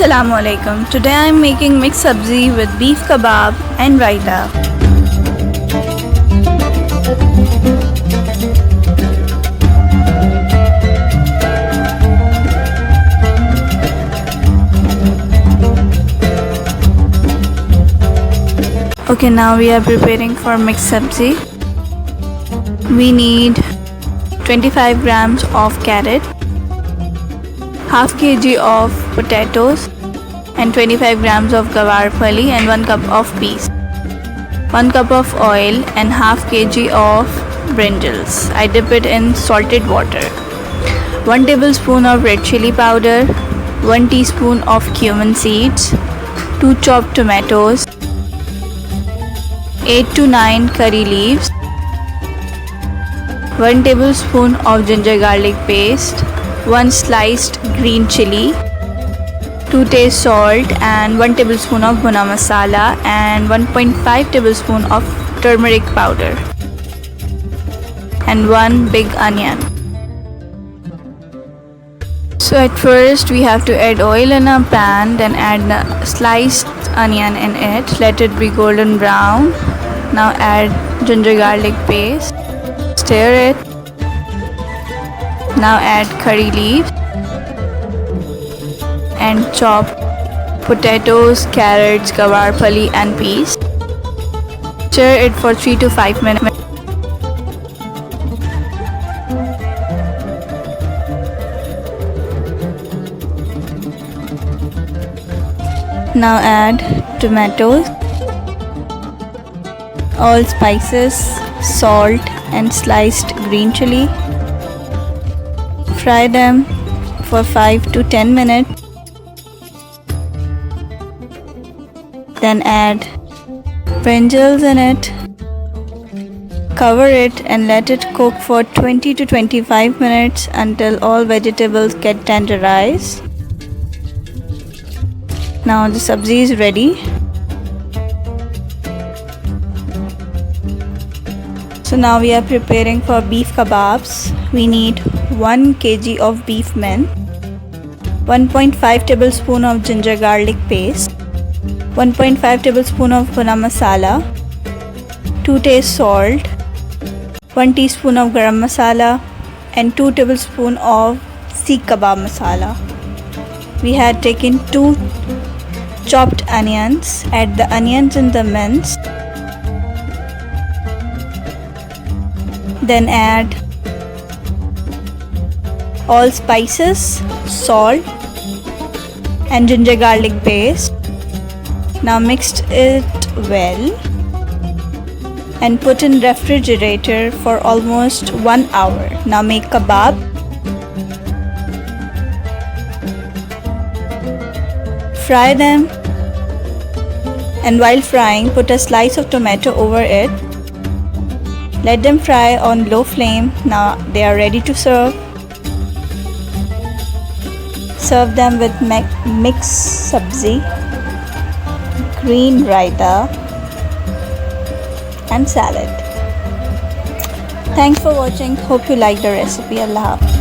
Assalamu alaikum. Today I am making mixed sabzi with beef kebab and raita. Okay, now we are preparing for mixed sabzi. We need 25 grams of carrot, half kg of potatoes and 25 grams of gawar phali and 1 cup of peas, 1 cup of oil and half kg of brinjals. I dip it in salted water. 1 tablespoon of red chilli powder, 1 teaspoon of cumin seeds, 2 chopped tomatoes, 8 to 9 curry leaves, 1 tablespoon of ginger garlic paste, 1 sliced green chilli, 2 taste salt and 1 tablespoon of bhuna masala and 1.5 tablespoon of turmeric powder and 1 big onion. So at first we have to add oil in a pan, then add the sliced onion in it, let it be golden brown. Now add ginger garlic paste, stir it. Now add curry leaves and chop potatoes, carrots, gawar phali and peas. Stir it for 3 to 5 minutes. Now add tomatoes, all spices, salt and sliced green chilli. Fry them for 5 to 10 minutes. Then add brinjals in it. Cover it and let it cook for 20 to 25 minutes until all vegetables get tenderized. Now the sabzi is ready. So now we are preparing for beef kababs. We need 1 kg of beef min, 1.5 tablespoon of ginger garlic paste, 1.5 tablespoon of bhuna masala, 2 taste salt, 1 teaspoon of garam masala and 2 tablespoon of seekh kebab masala. We had taken 2 chopped onions. Add the onions in the mince. Then add all spices, salt and ginger garlic paste. Now mix it well and put in refrigerator for almost 1 hour. Now make kebab. Fry them and while frying put a slice of tomato over it. Let them fry on low flame. Now they are ready to serve. Serve them with mixed sabzi, green raita and salad. Thanks for watching. Hope you like the recipe. Allah Hafiz.